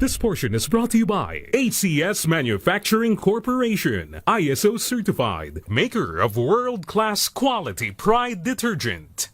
This portion is brought to you by HCS Manufacturing Corporation, ISO certified, maker of world-class quality Pride detergent.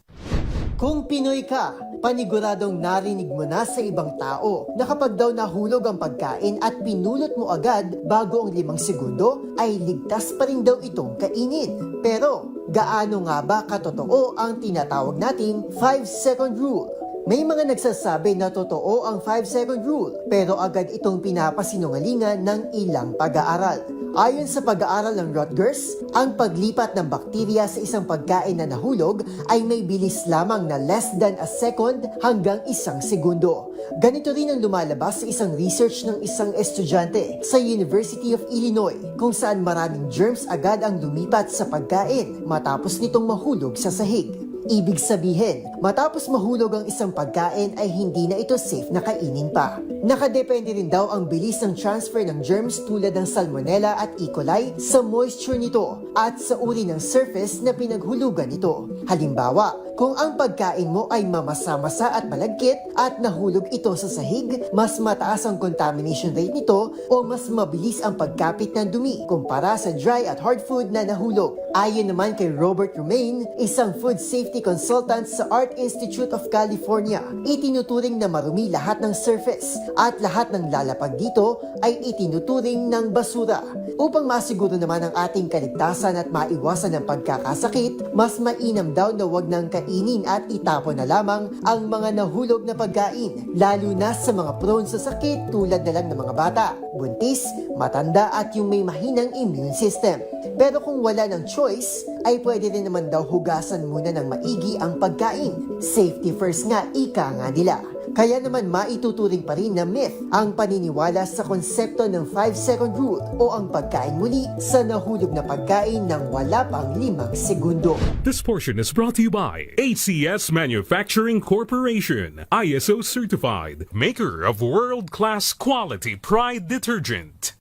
Kung Pinoy ka, paniguradong narinig mo na sa ibang tao na kapag daw nahulog ang pagkain at pinulot mo agad bago ang 5 segundo, ay ligtas pa rin daw itong kainin. Pero, gaano nga ba katotoo ang tinatawag nating 5-second rule? May mga nagsasabi na totoo ang 5-second rule, pero agad itong pinapasinungalingan ng ilang pag-aaral. Ayon sa pag-aaral ng Rutgers, ang paglipat ng bakterya sa isang pagkain na nahulog ay may bilis lamang na less than a second hanggang 1 segundo. Ganito rin ang lumalabas sa isang research ng isang estudyante sa University of Illinois, kung saan maraming germs agad ang lumipat sa pagkain matapos nitong mahulog sa sahig. Ibig sabihin, matapos mahulog ang isang pagkain ay hindi na ito safe na kainin pa. Nakadepende rin daw ang bilis ng transfer ng germs tulad ng Salmonella at E. coli sa moisture nito at sa uri ng surface na pinaghulugan ito. Halimbawa, kung ang pagkain mo ay mamasa-masa at malagkit at nahulog ito sa sahig, mas mataas ang contamination rate nito o mas mabilis ang pagkapit ng dumi kumpara sa dry at hard food na nahulog. Ayon naman kay Robert Romaine, isang food safety consultant sa Art Institute of California, itinuturing na marumi lahat ng surface at lahat ng lalapag dito ay itinuturing ng basura. Upang masiguro naman ang ating kaligtasan at maiwasan ang pagkakasakit, mas mainam daw na wag nang kainin at itapon na lamang ang mga nahulog na pagkain, lalo na sa mga prone sa sakit tulad na lang ng mga bata, buntis, matanda at yung may mahinang immune system. Pero kung wala ng choice, ay pwede rin naman daw hugasan muna ng maigi ang pagkain. Safety first nga, ika nga nila. Kaya naman maituturing pa rin na myth ang paniniwala sa konsepto ng 5-second rule o ang pagkain muli sa nahulog na pagkain ng wala pang 5 segundo. This portion is brought to you by HCS Manufacturing Corporation, ISO certified, maker of world-class quality Pride detergent.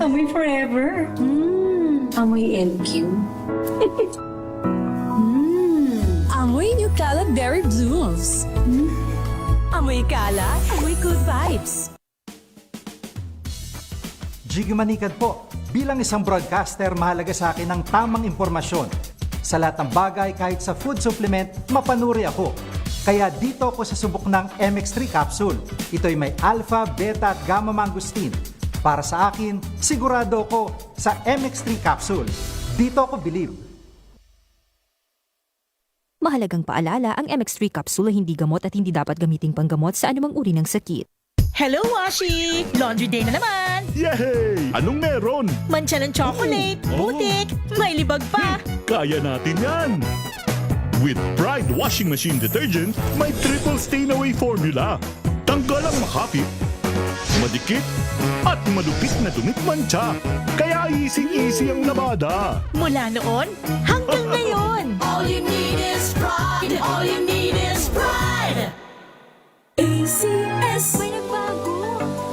Amoy forever. Amoy LQ. Amoy New Calad Berry Blooms. Amoy kalat, amoy good vibes. Jiggy Manikad po. Bilang isang broadcaster, mahalaga sa akin ang tamang impormasyon. Sa lahat ng bagay, kahit sa food supplement, mapanuri ako. Kaya dito ako sa subok ng MX3 capsule. Ito'y may alpha, beta at gamma mangosteen. Para sa akin, sigurado ko sa MX3 capsule. Dito ako believe. Mahalagang paalala, ang MX3 capsule ay hindi gamot at hindi dapat gamiting panggamot sa anumang uri ng sakit. Hello, Washi! Laundry day na naman! Yay! Anong meron? Mancha ng chocolate, putik, may libag pa! Kaya natin yan! With Pride Washing Machine Detergent, may triple stain-away formula. Tanggal ang makapit, madikit, at malupit na dumit mancha. Kaya easy-easy ang labada. Mula noon hanggang ngayon! All you need is pride. All you need is pride. ACS. May nagbago.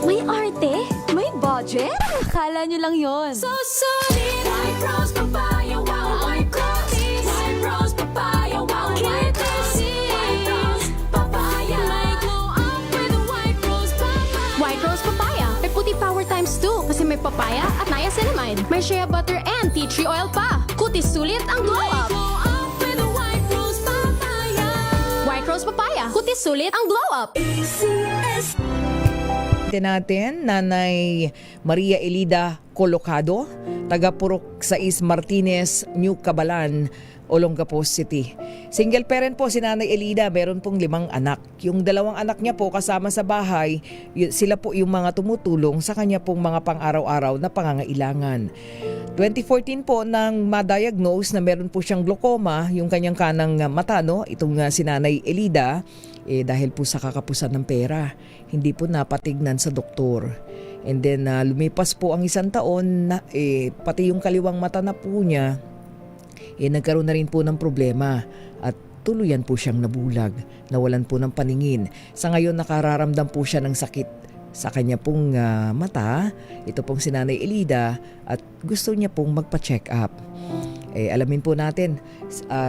May arte. May budget. Akala nyo lang yon. So solid. White rose papaya, wow, white rose. White rose papaya, wow, white rose. White rose papaya. May glow up with white rose papaya. White Rose Papaya. May puti power times 2 kasi may papaya at niacinamide. May shea butter and tea tree oil pa. Kutis sulit ang glow May up. glow up with white rose papaya. White Rose Papaya. Kutis sulit ang glow up. ACS. Natin, Nanay Maria Elida Colocado, taga Purok 6 Martinez, New Cabalan, Olongapo City. Single parent po si Nanay Elida, meron pong 5 anak. Yung 2 anak niya po kasama sa bahay, sila po yung mga tumutulong sa kanya pong mga pang-araw-araw na pangangailangan. 2014 po nang ma-diagnose na meron po siyang glaucoma, yung kanyang kanang mata, no? Itong si Nanay Elida, dahil po sa kakapusan ng pera, hindi po napatignan sa doktor. And then lumipas po ang 1 taon, pati yung kaliwang mata na po niya, nagkaroon na rin po ng problema at tuluyan po siyang nabulag, nawalan po ng paningin. Sa ngayon nakararamdam po siya ng sakit sa kanya pong mata, ito pong si Nanay Elida, at gusto niya pong magpa-check up. Alamin po natin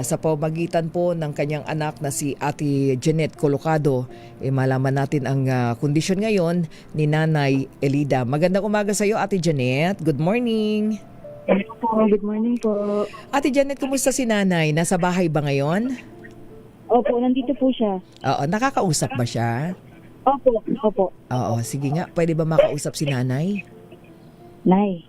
sa pamagitan po ng kanyang anak na si Ate Janet Colocado, malaman natin ang kondisyon ngayon ni Nanay Elida. Magandang umaga sa iyo, Ate Janet. Good morning. Good morning po. Ate Janet, kumusta si Nanay? Nasa bahay ba ngayon? Opo, nandito po siya. Oo, nakakausap ba siya? Opo. Oo, sige nga. Pwede ba makausap si Nanay? Nay.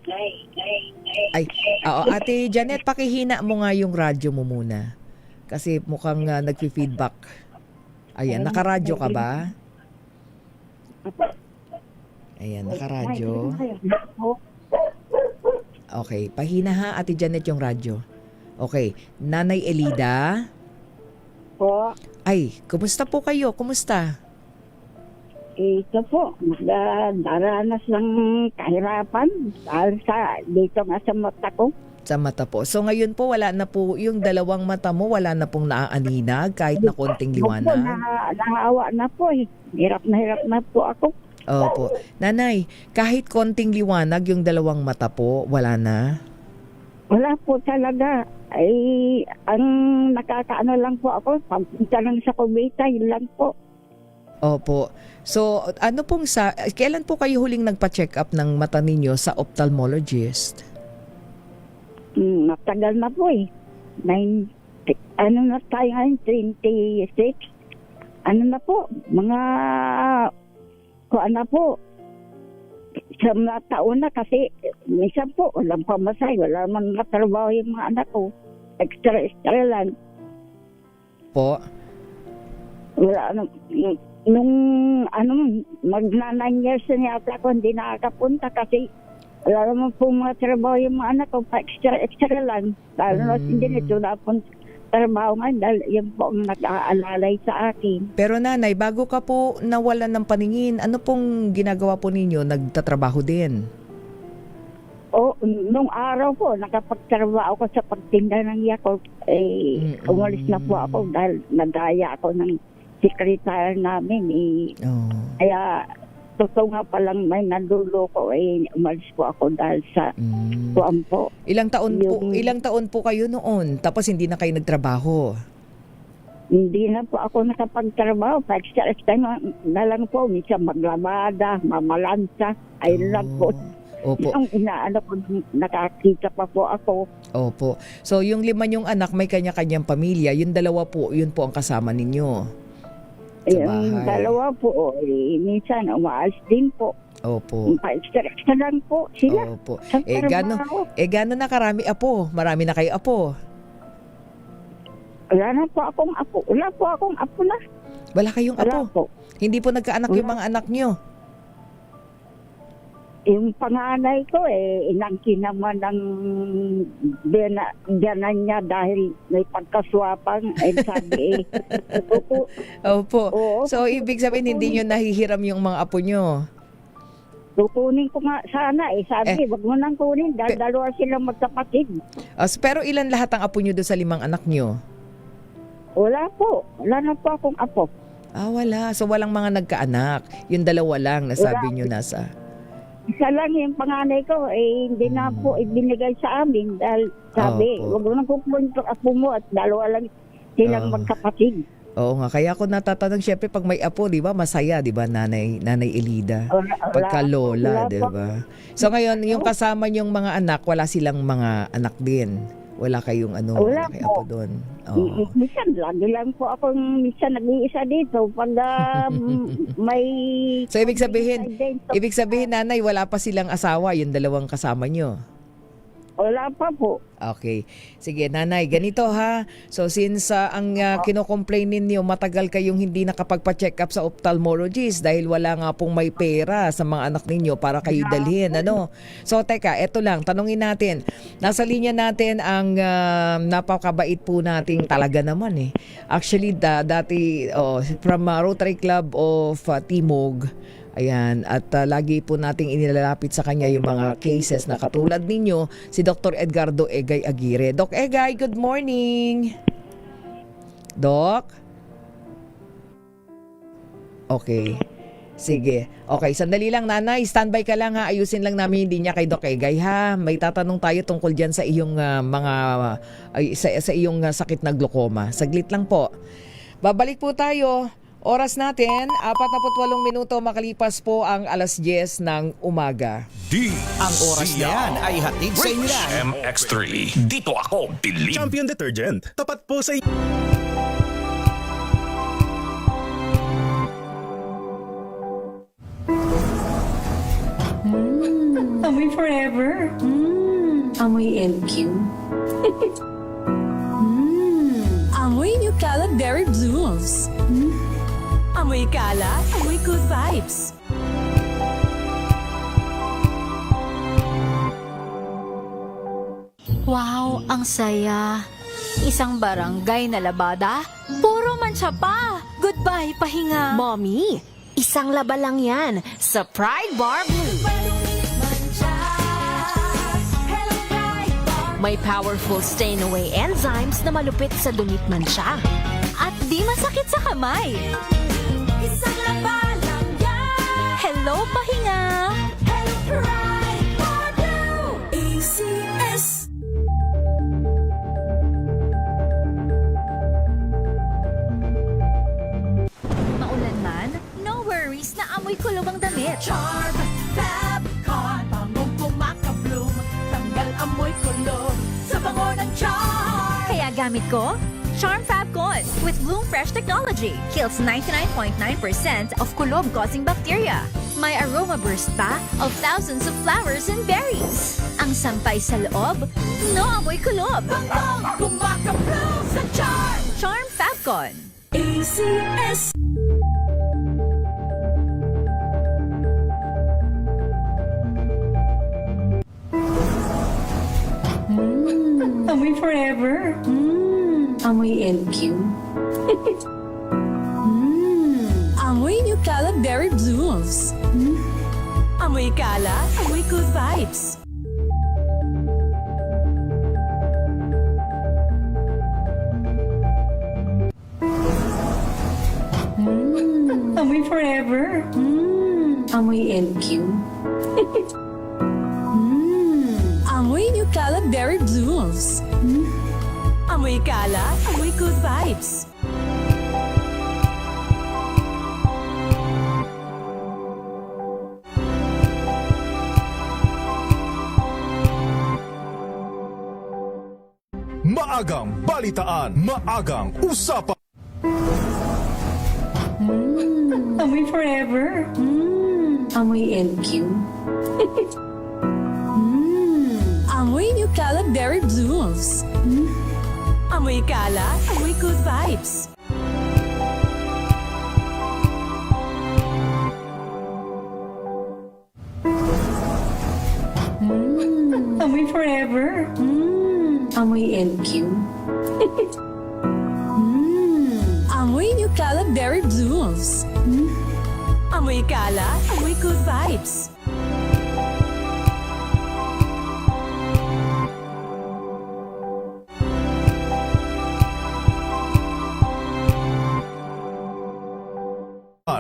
Ay, oo, Ate Janet, pakihina mo nga yung radyo mo muna. Kasi mukhang nagfi-feedback. Ayan, nakaradyo ka ba? Ayan, nakaradyo. Okay, pahina ha, Ate Janet, yung radyo. Okay, Nanay Elida. Po. Ay, kumusta po kayo? Kumusta? Ito po, daranas ng kahirapan dahil dito nga sa mata ko. Sa mata po. So ngayon po, wala na po, yung dalawang mata mo, wala na pong naaaninag kahit na konting liwanag? Opo, nahawa na po eh. Hirap na po ako. Opo. Nanay, kahit konting liwanag yung dalawang mata po, wala na? Wala po talaga. Ay, ang nakakaano lang po ako, pagpunta lang sa Cubita, yun lang po. Opo. So, kailan po kayo huling nagpa-check up ng mata ninyo sa ophthalmologist? Matagal na po eh. Ano na tayo ngayon? 26? Ano na po? Kuan na po. Sa mga taon na kasi minsan po walang pamasay, wala man matrabaho yung mga anak ko. Extra lang. Po? Wala nung magna 9 years na yata ako hindi nakakapunta kasi wala naman po mga trabaho yung mga anak ko, pa extra lang. Lalo na hindi nito na po trabaho nga dahil yan po ang nag-aalalay sa akin. Pero nanay, bago ka po nawalan ng paningin, ano pong ginagawa po ninyo? Nagtatrabaho din? Nung araw po, nakapagtrabaho ako sa pagtinda ng Yakult. Umalis na po ako dahil nadaya ako ng sekretary namin. Kaya totoo nga palang may nadulo ko, umalis po ako dahil sa kuwan po. Ilang taon po kayo noon? Tapos hindi na kayo nagtrabaho? Hindi na po ako nakapagtrabaho. Extra na lang po. Minsan maglabada, mamalansa. Ayun lang po. Opo. Yung inaano ko, nakakita pa po ako. Opo. So yung 5 yung anak, may kanya-kanyang pamilya. Yung 2 po, yun po ang kasama ninyo sa bahay. Yung 2 po, minsan umaalis din po. Opo. Extra lang po sila. Opo. Sa trabaho. Gano'n na karami apo? Marami na kayo apo? Wala na po akong apo. Wala po akong apo na. Wala kayong Wala apo? po. Hindi po nagkaanak yung mga anak nyo? Yung panganay ko, inangkin naman ng biyanan niya dahil may pagkaswapang. Sabi Opo. Oo. So, ibig sabihin, hindi nyo nahihiram yung mga apo nyo? Tukunin ko nga sana. Sabi, wag mo nang kunin dahil dalawa silang magkapatid. Pero ilan lahat ang apo nyo doon sa 5 anak nyo? Wala po. Wala na po akong apo. Wala. So, walang mga nagkaanak. Yung 2 lang na sabi nyo nasa... Isa lang yung panganay ko, hindi na po ibinigay sa amin dahil sabi, wag mo nang kukunin yung apo mo at 2 lang silang magkapatid. Oo nga, kaya ako natatanong, syempre pag may apo, di ba, masaya, di ba, Nanay Elida? Pagka lola, di ba? So ngayon, yung kasama niyong mga anak, wala silang mga anak din? Wala kayong wala kay po. apo doon? Minsan, lagi lang po ako nag-iisa dito pag may... So ibig sabihin, Nanay, wala pa silang asawa, yung 2 kasama niyo? Wala pa po. Okay. Sige, Nanay, ganito ha. So since ang kino-complain ninyo, matagal kayong hindi nakapagpa-check up sa ophthalmologist dahil wala nga pong may pera sa mga anak ninyo para kayo dalhin, So teka, eto lang, tanungin natin. Nasa linya natin ang napakabait po nating talaga naman Actually, dati from Rotary Club of Timog. Ayan, at lagi po nating inilalapit sa kanya yung mga cases na katulad ninyo, si Dr. Edgardo Egay Aguirre. Doc Egay, good morning! Doc? Okay. Sige. Okay, sandali lang nanay. Standby ka lang ha. Ayusin lang namin yung linya kay Doc Egay ha. May tatanong tayo tungkol dyan sa iyong sa iyong sakit na glaucoma. Saglit lang po. Babalik po tayo. Oras natin, 48 minuto makalipas po ang alas 10 ng umaga. Ang oras na yan ay hatid sa inyo ng MX3. Dito ako, believe. Champion Detergent. Tapat po sa Amoy forever. Amoy LQ. Amoy New Cala Berry Blooms. Amoy Cala, amoy good vibes. Wow, ang saya. Isang barangay na labada, puro mancha pa. Goodbye, pahinga. Mommy, isang laba lang yan sa Pride Bar Blue. May powerful stain-away enzymes na malupit sa dumit mancha. At di masakit sa kamay. Isang laba lang yan. Hello, pahinga. Hello, Pride Bar Blue. ACS. Maulan man, no worries na amoy kulog ang damit. Charm Fab Con, bangong kumakabloom. Tanggal amoy kulog sa bango ng Charm. Kaya gamit ko, Charm Fab Con with Bloom Fresh technology. Kills 99.9% of kulob-causing bacteria. May aroma burst pa of thousands of flowers and berries. Ang sampay sa loob, no amoy kulob. Bangong kumakabloom sa Charm. Charm Fab Con. ACS. Amoy forever. Amoy LQ. Amoy New Cala Berry Blooms. Amoy Cala, amoy good vibes. Amoy forever. Amoy LQ. Amoy New Cala Berry Blooms. Amoy Cala, amoy good vibes. Maagang balitaan, maagang usapan. Amoy forever. Amoy LQ. Amoy New Cala Berry Blooms. Amoy Cala, amoy good vibes. Amoy forever. Amoy LQ. Amoy New Cala Berry Blooms. Amoy Cala, amoy good vibes.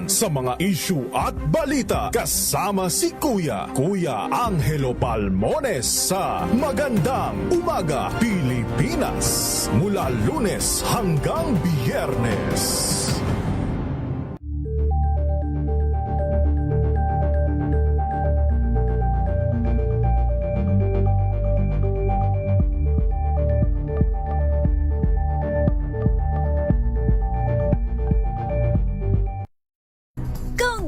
Sa mga issue at balita kasama si Kuya Angelo Palmones sa Magandang Umaga Pilipinas mula Lunes hanggang Biyernes.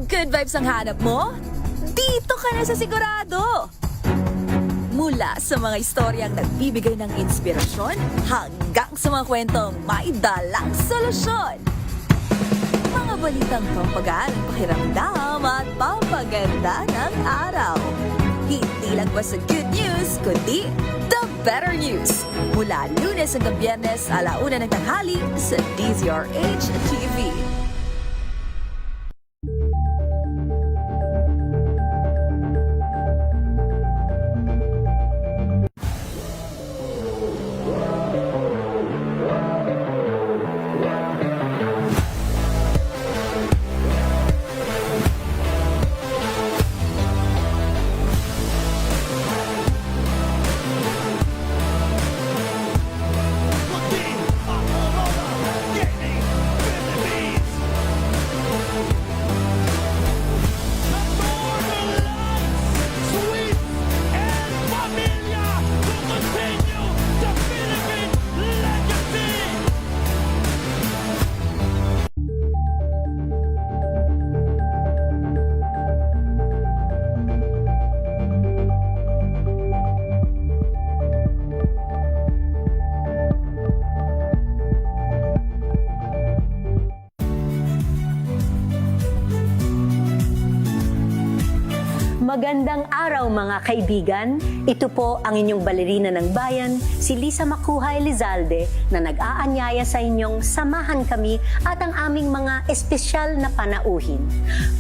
Good vibes ang hanap mo? Dito ka na sa sigurado! Mula sa mga istoryang nagbibigay ng inspirasyon hanggang sa mga kwentong may dalang solusyon. Mga balitang pampagaan, pakiramdam at pampaganda ng araw. Hindi lang ba sa good news, kundi the better news. Mula Lunes hanggang Biyernes, 1:00 ng tanghali sa DZRH TV. Magandang araw mga kaibigan. Ito po ang inyong balerina ng bayan, si Lisa Makuhay Lizalde, na nag-aanyaya sa inyong samahan kami at ang aming mga espesyal na panauhin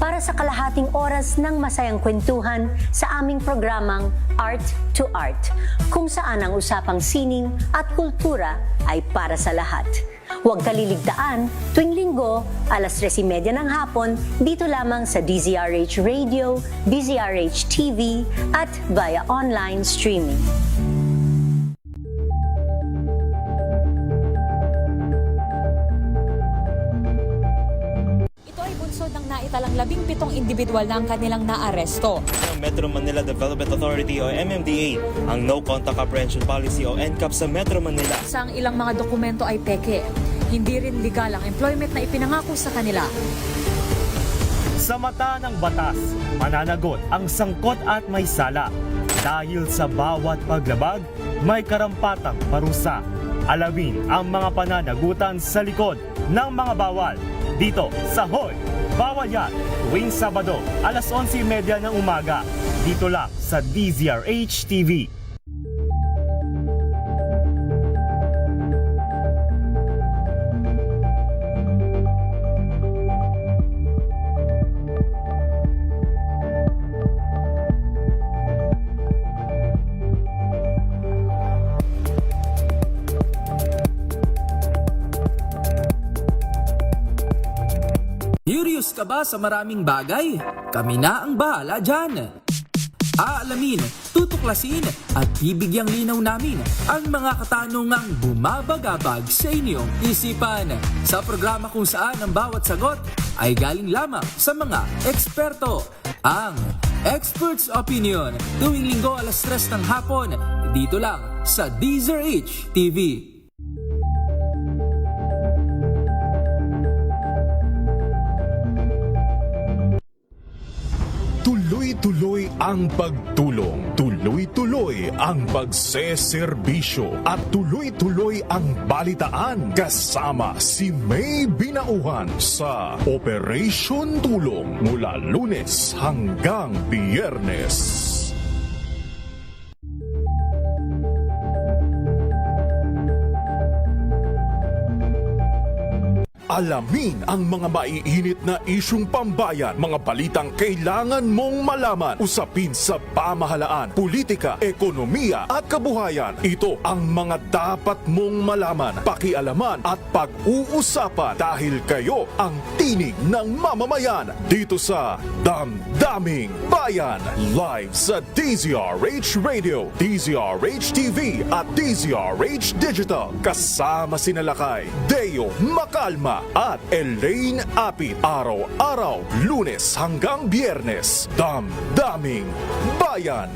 para sa kalahating oras ng masayang kwentuhan sa aming programang Art to Art, kung saan ang usapang sining at kultura ay para sa lahat. Huwag kaliligtaan, tuwing linggo, alas 3:30 ng hapon, dito lamang sa DZRH Radio, DZRH TV, at via online streaming. Ito ay bunsod ng naitalang 17 individual na ang kanilang naaresto. Ng Metro Manila Development Authority o MMDA ang No Contact Apprehension Policy o NCAP sa Metro Manila. Sa ang ilang mga dokumento ay peke. Hindi rin legal ang employment na ipinangako sa kanila. Sa mata ng batas, mananagot ang sangkot at may sala. Dahil sa bawat paglabag, may karampatang parusa. Alamin ang mga pananagutan sa likod ng mga bawal. Dito sa Hoy! Bawal Yan! Tuwing Sabado, alas 11:30 ng umaga. Dito lang sa DZRH TV. Curious ka ba sa maraming bagay? Kami na ang bahala dyan. Aalamin, tutuklasin at bibigyang linaw namin ang mga katanungang bumabagabag sa inyong isipan. Sa programa kung saan ang bawat sagot ay galing lamang sa mga eksperto. Ang Expert's Opinion, tuwing linggo alas 3 ng hapon, dito lang sa DZRH TV. Tuloy-tuloy ang pagtulong, tuloy-tuloy ang pagseserbisyo at tuloy-tuloy ang balitaan kasama si May Binauhan sa Operation Tulong mula Lunes hanggang Biyernes. Alamin ang mga maiinit na isyung pambayan, mga balitang kailangan mong malaman, usapin sa pamahalaan, politika, ekonomiya at kabuhayan. Ito ang mga dapat mong malaman, pakialaman at pag-uusapan dahil kayo ang tinig ng mamamayan dito sa Damdaming Bayan. Live sa DZRH Radio, DZRH TV at DZRH Digital. Kasama sinalakay Deo Macalma at Elaine Apit. Araw-araw, Lunes hanggang Biyernes. Damdaming Bayan.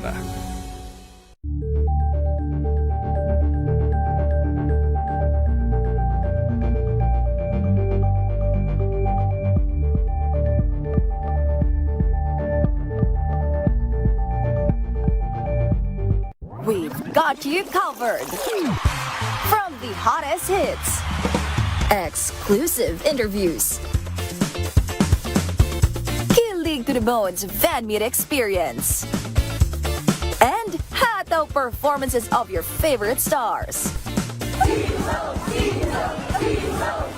We've got you covered. From the hottest hits, exclusive interviews, kilig to the bones fan meet experience, and hataw performances of your favorite stars.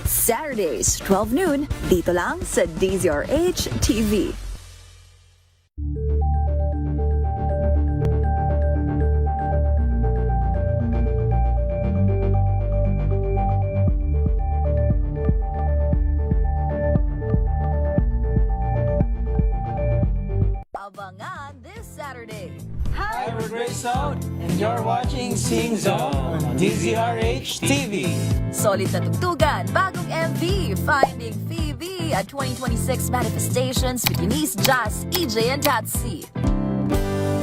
Saturdays, 12 noon, dito lang sa DZRH TV. Abangan this Saturday. Hybrid Race Zone, and you're watching Sing Zone on DZRH TV. Solid na tugtugan, bagong MV, Finding Phoebe at 2026 manifestations with Eunice, Jazz, EJ, and Tatsi.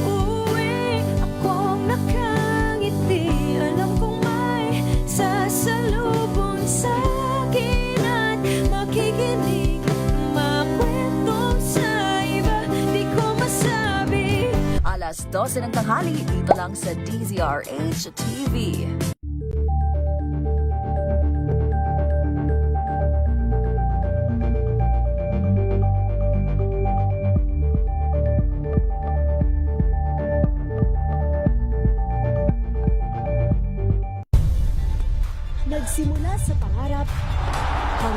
Uwi akong nakangiti, alam kong may sasalubong sa akin at makikinig, makwentong sa iba, di ko masabi. Alas 12 ng tanghali, dito lang sa DZRH TV.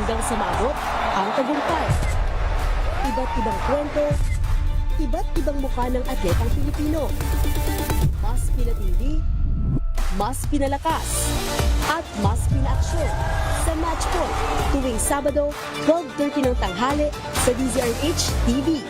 hanggang sa maabot ang tagumpay. Iba't ibang kwento, iba't ibang mukha ng atletang Pilipino. Mas pinatindi, mas pinalakas, at mas pinaaksyon sa Match Point tuwing Sabado, 12:30 ng tanghali sa DZRH TV.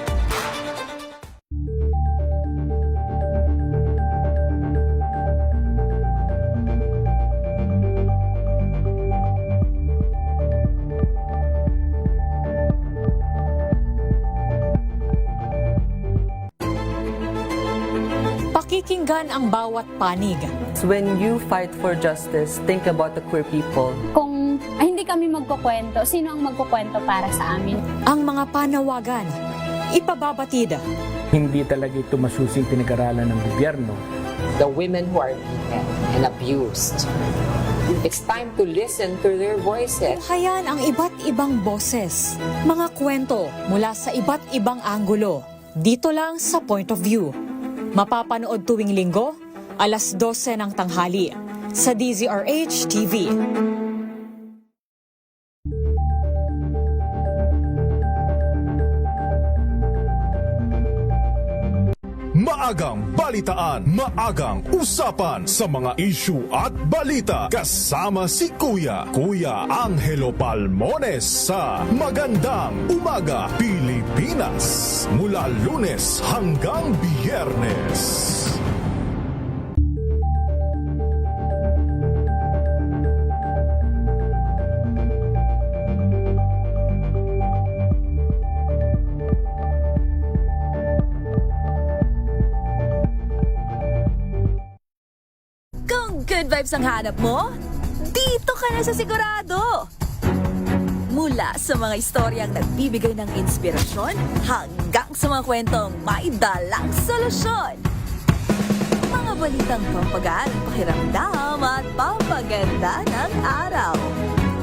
Pakikinggan ang bawat panig. When you fight for justice, think about the queer people. Kung hindi kami magkukwento, sino ang magkukwento para sa amin? Ang mga panawagan, ipababatid. Hindi talaga ito masusing pinag-aralan ng gobyerno. The women who are beaten and abused. It's time to listen to their voices. Tunghayan ang iba't ibang boses, mga kwento mula sa iba't ibang anggulo. Dito lang sa Point of View. Mapapanood tuwing linggo, alas 12 ng tanghali sa DZRH TV. Maagang balitaan, maagang usapan sa mga issue at balita. Kasama si Kuya Angelo Palmones sa Magandang Umaga Pilipinas. Mula Lunes hanggang Biyernes. Good vibes ang hanap mo? Dito ka na sa Sigurado! Mula sa mga istoryang nagbibigay ng inspirasyon hanggang sa mga kwentong may dalang solusyon. Mga balitang pampagaan ang pakiramdam at papaganda ng araw.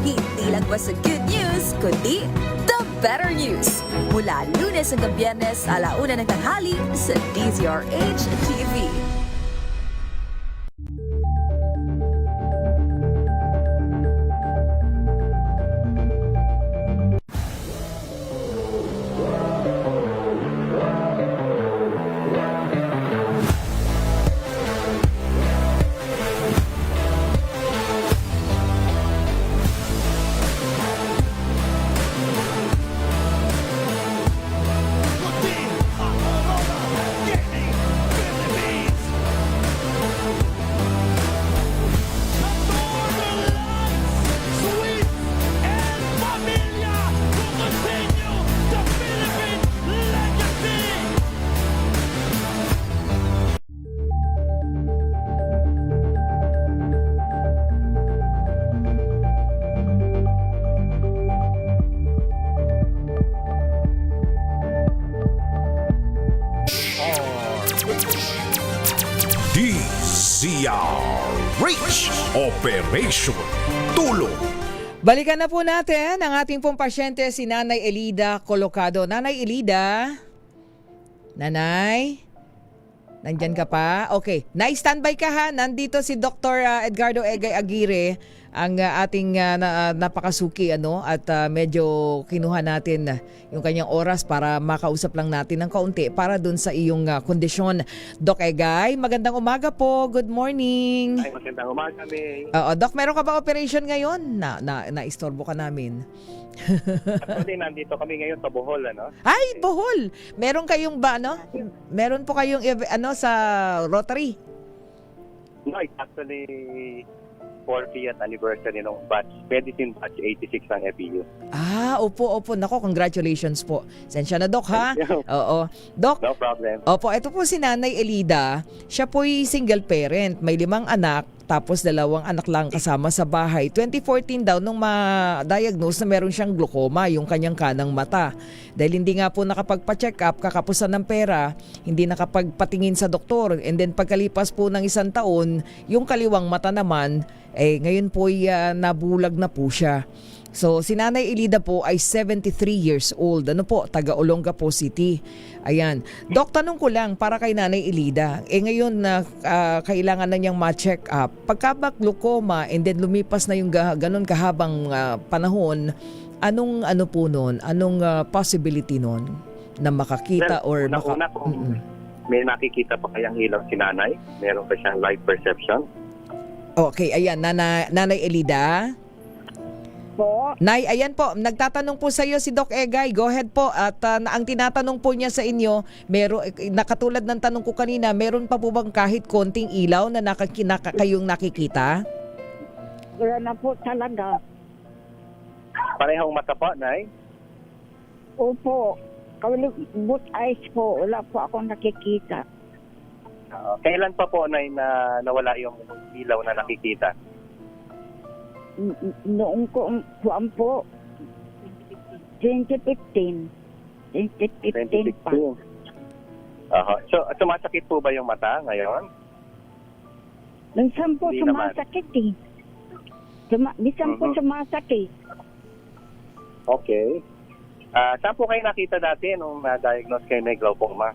Hindi lang ba sa good news, kundi the better news. Mula Lunes hanggang Biyernes, 1:00 ng tanghali sa DZRH TV. DZRH Operation Tulong. Balikan na po natin ang ating pong pasyente, si Nanay Elida Colocado. Nanay Elida? Nanay? Nandyan ka pa? Okay. Standby ka ha. Nandito si Dr. Edgardo Egay Aguirre, ang ating napakasuki at medyo kinuha natin yung kanyang oras para makausap lang natin ng kaunti para dun sa iyong kondisyon. Doc Egay, magandang umaga po. Good morning. Ay, magandang umaga, May. Doc, meron ka ba operation ngayon? Na-istorbo ka namin. Actually, nandito kami ngayon sa Bohol, Ay, Bohol! Meron kayong ba, Meron po kayong, sa Rotary? No, it's actually 40th anniversary ng Medicine Batch 86 ng FEU. Opo. Nako, congratulations po. Sensya na, Doc, ha? Oo. Doc, no problem. Opo, ito po si Nanay Elida. Siya po'y single parent. May 5 anak, tapos 2 anak lang kasama sa bahay. 2014 daw nung ma-diagnose na meron siyang glaucoma, yung kanyang kanang mata. Dahil hindi nga po nakapagpa-check up, kakapusan ng pera, hindi nakapagpatingin sa doktor. And then pagkalipas po ng 1 taon, yung kaliwang mata naman, ngayon po nabulag na po siya. So, si Nanay Elida po ay 73 years old. Taga Olongapo City. Ayan. Doc, tanong ko lang para kay Nanay Elida. Ngayon na kailangan na niyang ma-check up. Pagka ba glaucoma and then lumipas na yung ganon kahabang panahon, Anong ano po nun? Anong possibility nun na makakita or Una kung may nakikita pa kayang ilaw si nanay, meron pa siyang light perception. Okay, ayan, Nanay Elida. Po. Nay, ayan po, nagtatanong po sa iyo si Doc Egay. Go ahead po. At ang tinatanong po niya sa inyo, nakatulad ng tanong ko kanina, meron pa po bang kahit konting ilaw na kayong nakikita? Wala na po talaga. Parehong mata po, Nay? Opo. Both eyes po. Wala po akong nakikita. Kailan pa po, Nay, na nawala yung ilaw na nakikita? Noong po, 2015. 2015 pa. So, sumasakit po ba yung mata ngayon? Minsan po Hindi naman. sumasakit eh. Minsan po sumasakit. Okay. Saan po kayo nakita dati nung na-diagnose kayo may glaucoma?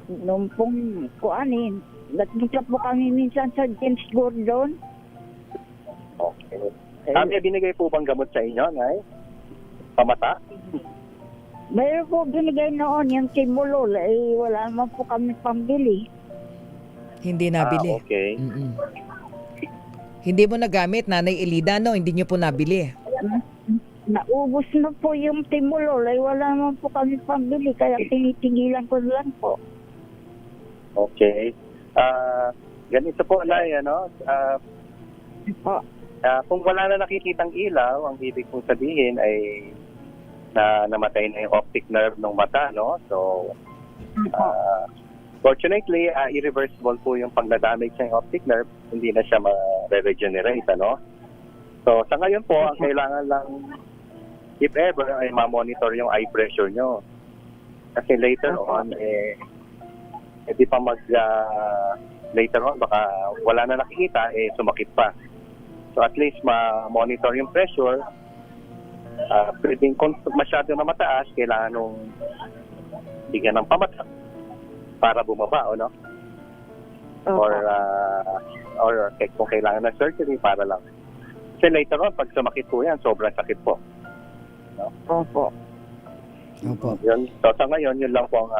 Noong pong kuanin, nagpunta po kami minsan sa James Gordon. Okay. May binigay po bang gamot sa inyo, Nay? Pamata? Mayroon po binigay noon yung Timolol. Wala naman po kami pambili. Hindi nabili. Okay. Hindi mo nagamit, Nanay Elida, no? Hindi niyo po nabili. Naubos na po yung Timolol. Wala naman po kami pambili. Kaya tinitigilan ko lang po. Okay. Ganito po, Nay, ano? Kung wala na nakikitang ilaw, ang ibig pong sabihin ay namatay na yung optic nerve ng mata, no? So, fortunately, irreversible po yung pag-damage ng optic nerve. Hindi na siya ma-regenerate, ano? So, sa ngayon po, ang kailangan lang, if ever, ay ma-monitor yung eye pressure nyo. Kasi later on, di pa later on, baka wala na nakikita, sumakit pa. So at least ma-monitor yung pressure. Pwedeng kung masyado na mataas, kailangan nung bigyan ng pamata para bumaba, o no? Or kung kailangan ng surgery, para lang. Kasi later on, pag sumakit po yan, sobrang sakit po. No? Opo. Yun. So sa ngayon, yun lang po ang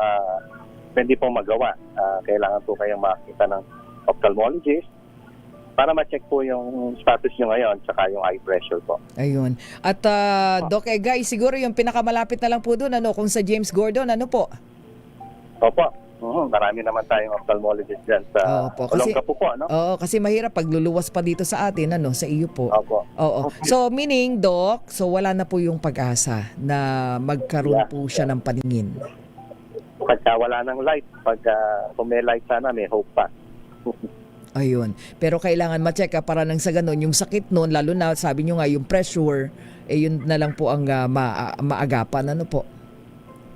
pwede pong magawa. Kailangan po kayong makita ng ophthalmologist para ma-check po yung status nyo ngayon tsaka yung eye pressure po. Ayun. At Doc Egay, siguro yung pinakamalapit na lang po doon, ano, kung sa James Gordon, ano po? Opo. Marami naman tayong ophthalmologist dyan sa Olongapo po, no? Oo, kasi mahirap pagluluwas pa dito sa atin, ano, sa iyo po. Opo. Oo. So, meaning, Doc, so wala na po yung pag-asa na magkaroon po siya ng paningin. Pagka wala ng light, kung may light sana, may hope pa. Ayun. Pero kailangan ma-check para nang sa ganun, yung sakit noon, lalo na sabi nyo nga yung pressure, yun na lang po ang maagapan. Ano po?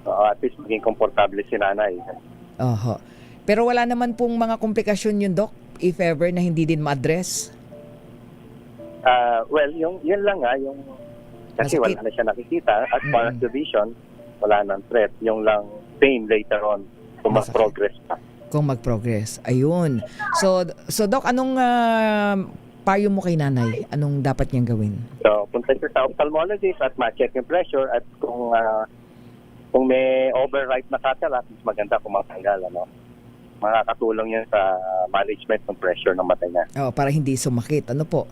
At least maging komportable si nanay. Oho. Pero wala naman pong mga komplikasyon yun, Doc, if ever na hindi din ma-address? Well, yun lang yung kasi wala na siya nakikita. As far as the vision, wala nang threat. Yung lang pain later on kung mag-progress pa. Kung mag-progress. Ayun. So Doc, anong payo mo kay nanay? Anong dapat niyang gawin? So, punta siya sa ophthalmologist at ma-check yung pressure at kung may overripe na cataract, maganda kung matanggal, ano? Makakatulong yan sa management ng pressure ng mata niya. Para hindi sumakit. Ano po?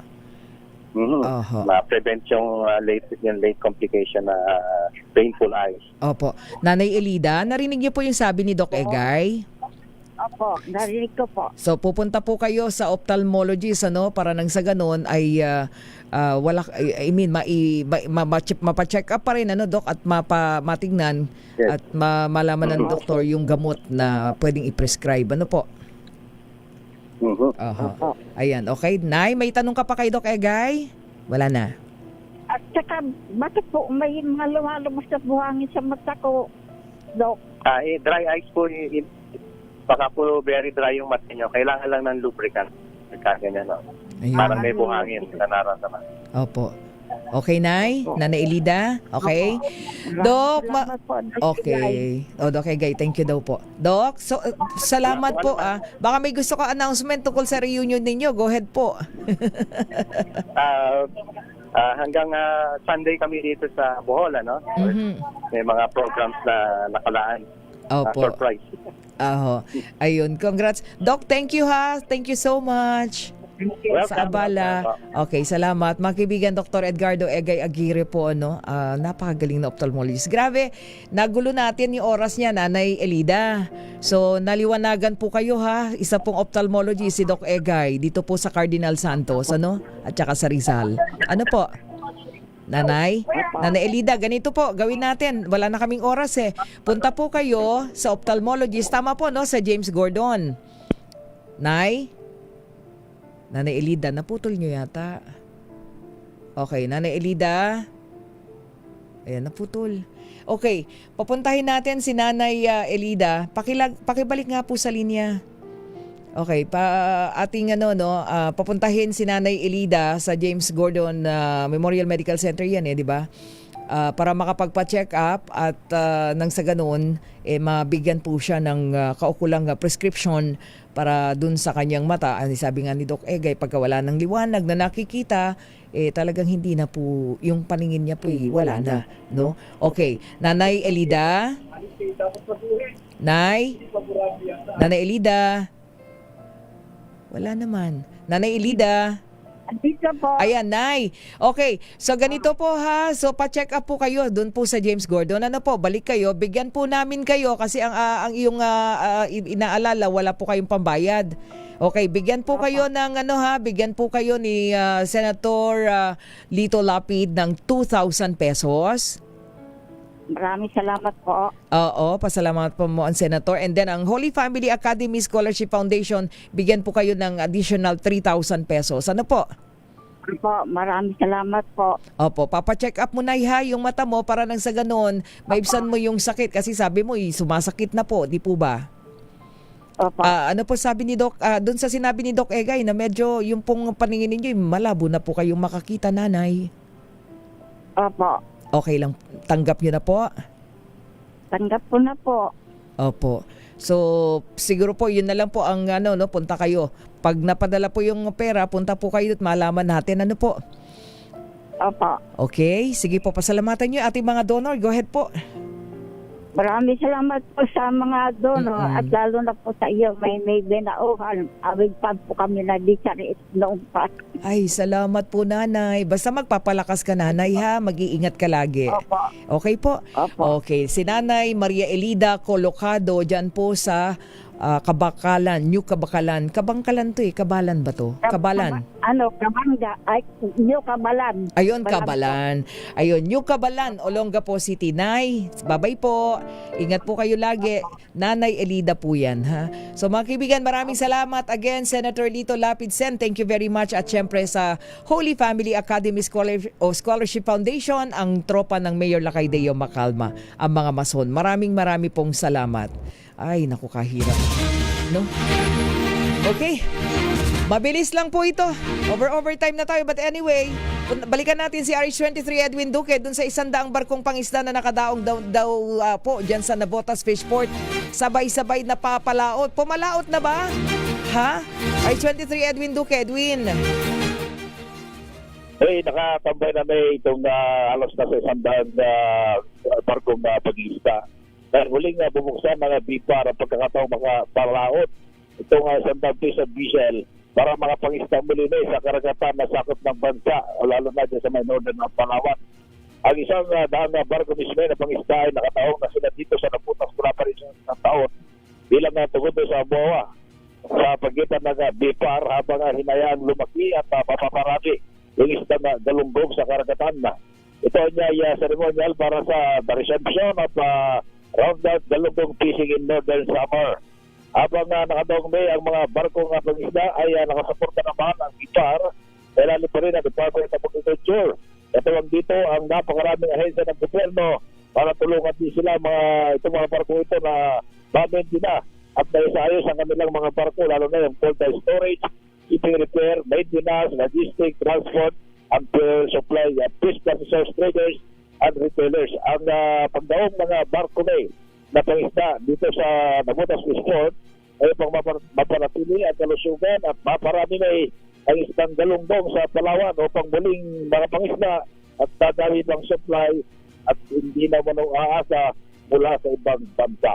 Ma-prevent yung late complication na painful eyes. Opo. Nanay Elida, narinig niyo po yung sabi ni Doc Egay? Opo, narinig ko po. So pupunta po kayo sa ophthalmologist, ano, para nang sa ganun ay mapacheck up pa rin, ano, Doc, at matignan at malaman ng doktor yung gamot na pwedeng i-prescribe, ano po? Ayan, okay. Nay, may tanong ka pa kay Doc Egay? Wala na. At saka, bakit po may mga lumalabas na buhangin sa mata ko, Doc? Dry eyes po, baka po very dry yung mata nyo. Kailangan lang ng lubricant. Ganyan, no? Parang may buhangin na nararamdaman. Opo. Okay, Nay? Nanay Elida? Okay? Doc, okay. Doc Egay, thank you daw po. Doc, so, salamat po. Baka may gusto ka announcement tungkol sa reunion ninyo. Go ahead po. Hanggang Sunday kami dito sa Bohol, ano? May mga programs na nakalaan. Opo. Surprise. Ayun, congrats. Doc, thank you ha. Thank you so much. Sa abala. Okay, salamat. Mga kaibigan, Dr. Edgardo Egay Aguirre po, ano, napakagaling na ophthalmologist. Grabe, nagulo natin yung oras niya, Nanay Elida. So, naliwanagan po kayo ha. Isa pong ophthalmologist, si Doc Egay, dito po sa Cardinal Santos, ano? At saka sa Rizal. Ano po? Nanay Elida, ganito po, gawin natin. Wala na kaming oras eh. Punta po kayo sa ophthalmologist. Tama po, no? Sa James Gordon. Nanay Elida, naputol nyo yata. Okay, Nanay Elida. Ayan, naputol. Okay, papuntahin natin si Nanay Elida. Pakibalik nga po sa linya. Okay, papuntahin si Nanay Elida sa James Gordon Memorial Medical Center yan di ba? Para makapagpa-check up at nang sa ganun, mabigyan po siya ng kaukulang prescription para dun sa kanyang mata. Sabi nga ni Doc Egay, pagka wala ng liwanag na nakikita, talagang hindi na po, yung paningin niya po wala na. No? Okay, Nanay Elida? Nanay Elida? Wala naman. Nanay Elida? Dito po. Ayan, Nay. Okay, so ganito po ha. So pa-check up po kayo doon po sa James Gordon. Ano po, balik kayo. Bigyan po namin kayo kasi ang iyong inaalala, wala po kayong pambayad. Okay, bigyan po kayo ng bigyan po kayo ni Senator Lito Lapid ng 2,000 pesos. Maraming salamat po. Oo, pasalamat po mo ang Senator. And then ang Holy Family Academy Scholarship Foundation, bigyan po kayo ng additional 3,000 pesos. Ano po? Po, maraming salamat po. Opo, papacheck up mo na yung mata mo para nang sa ganun, maibsan mo yung sakit. Kasi sabi mo, sumasakit na po, di po ba? Opo. Ano po sabi ni Doc, doon sa sinabi ni Doc Egay na medyo yung pong paningin ninyo, malabo na po kayong makakita, Nanay. Opo. Okay lang, tanggap nyo na po? Tanggap ko na po. Opo. So, siguro po, yun na lang po ang punta kayo. Pag napadala po yung pera, punta po kayo at malaman natin ano po. Opo. Okay, sige po, pasalamatan nyo ating mga donor. Go ahead po. Maraming salamat po sa mga donor at lalo na po sa iyo. May binauhan. Awig pa po kami na di sa noong pa. Ay, salamat po, Nanay. Basta magpapalakas ka, Nanay, ha? Mag-iingat ka lagi. Opo. Okay po? Opo. Okay, si Nanay Maria Elida Colocado dyan po sa Kabakalan, New Kabakalan. Kabangkalan to Kabalan ba to? Kabalan. Kabanga. Ay, New Kabalan. Ayun, Kabalan. Ayun, New Kabalan, Olongapo City. Nay, babay po. Ingat po kayo lagi. Nanay Elida po yan, ha? So mga kaibigan, maraming salamat. Again, Senator Lito Lapid Sen, thank you very much. At syempre sa Holy Family Academy Scholarship Foundation, ang tropa ng Mayor Lacaydeo Macalma, ang mga mason. Marami pong salamat. Ay, naku, kahirap. No? Okay. Mabilis lang po ito. Overtime na tayo. But anyway, balikan natin si RH23 Edwin Duque dun sa 100 barkong pangisda na nakadaong daw po dyan sa Navotas Fishport. Sabay-sabay na papalaot. Pumalaot na ba? Ha? RH23 Edwin Duque. Edwin. Nakatambay na may itong alos na sa 100 barkong pangisda. Dahil huling bubuksan mga BIPAR ang pagkakataong mga palaot itong Sandang Piece of Diesel para mga pangisda muli na sa karagatan na sakop ng bansa, lalo na dyan sa may northern ng Palawan. Ang isang daang barko mismo na pangisda ay nakataong na sila dito sa Naputas mula pa rin sa taon bilang tugod sa Boa sa pagitan ng BIPAR habang hinayaan lumaki at mapaparami yung isda na galunggong sa karagatan na. Ito ay ceremonial para sa the reception of round-out galunggong fishing in northern summer. Habang nakadaong may ang mga barkong pangisda ay nakasuporta naman ang BIPAR, kailangan pa rin ang Department of Agriculture. Katawag dito ang napakaraming ahensya ng gobyerno para tulungan din sila itong mga barko ito na babenti na at naisayos ang kanilang mga barko, lalo na yung cold storage, shipping repair, maintenance, logistics, transport, and fuel supply at fish processors, traders, and retailers. Ang pagdaong mga barko na pangisda dito sa Navutas Fishport ay pang mapanatili at kalusugan at maparami na ang isang galunggong sa Palawan upang muling mga pangisda at dadawin ang supply at hindi na aasa mula sa ibang bansa.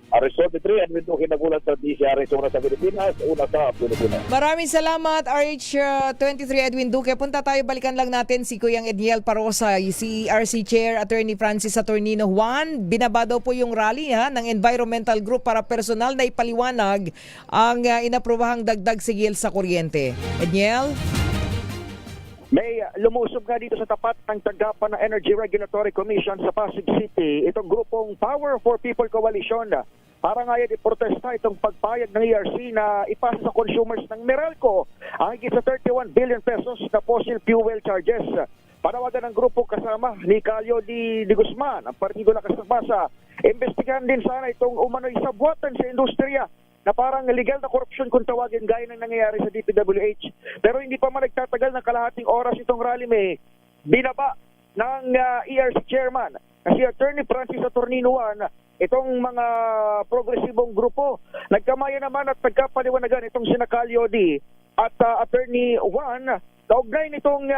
Arizona 3, Edwin Duque nagulat sa DCRS, una sa Pilipinas, una sa Pilipinas. Maraming salamat, RH23 Edwin Duque. Punta tayo, balikan lang natin si Kuyang Edniel Parosa, si RC Chair Attorney Francis Saturnino. Juan, binaba daw po yung rally ng Environmental Group para personal na ipaliwanag ang inaprobahang dagdag sigil sa kuryente. Edniel? May lumusob nga dito sa tapat ng tanggapan ng Energy Regulatory Commission sa Pasig City itong grupong Power for People Coalition para nga yan iprotesta itong pagpayag ng ERC na ipasa sa consumers ng Meralco ang higit sa 31 billion pesos na fossil fuel charges. Panawagan ng grupo kasama ni Calio de Guzman, ang partido na kasama sa investigahan din sana itong umano'y sabwatan sa industriya na parang legal na korupsyon kung tawagin gaya ng nangyayari sa DPWH. Pero hindi pa man nagtatagal ng kalahating oras itong rally, may binaba ng ERC chairman na si Attorney Francis Saturnino itong mga progresibong grupo. Nagkamaya naman at nagkapaliwanagan itong sina Calio D at Attorney Juan kaugnay nitong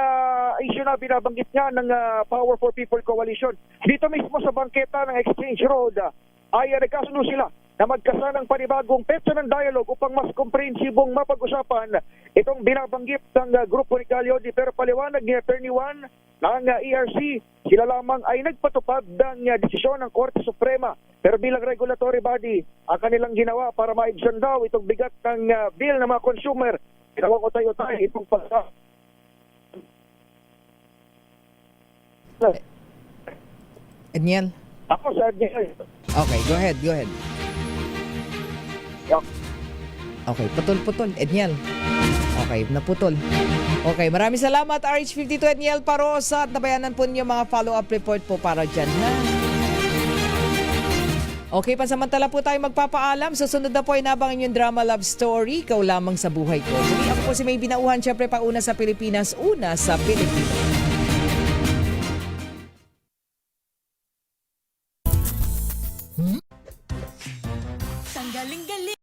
issue na binabanggit nga ng Power for People Coalition. Dito mismo sa bangketa ng Exchange Road ay nagkasundo sila na magkasa ng panibagong petsa ng dialogue upang mas komprehensibong mapag-usapan itong binabanggit ng grupo ni Calyodi. Pero paliwanag ni Attorney Juan ng ERC, sila lamang ay nagpatupad ng desisyon ng Korte Suprema. Pero bilang regulatory body, ang kanilang ginawa para maibsan daw itong bigat ng bill ng mga consumer. Ginawang utay-utay itong pagsa. Edniel? Ako sa Edniel. Okay, go ahead. Okay, putol-putol. Edniel. Okay, naputol. Okay, maraming salamat RH52 Edniel Parosa at nabayanan po niyo mga follow-up report po para dyan, ha? Okay, pansamantala po tayo magpapaalam. Susunod na po ay nabangan yung drama love story, Ikaw Lamang sa Buhay Ko. Muli ako po si May Binauhan, syempre pauna sa Pilipinas, una sa Pilipinas.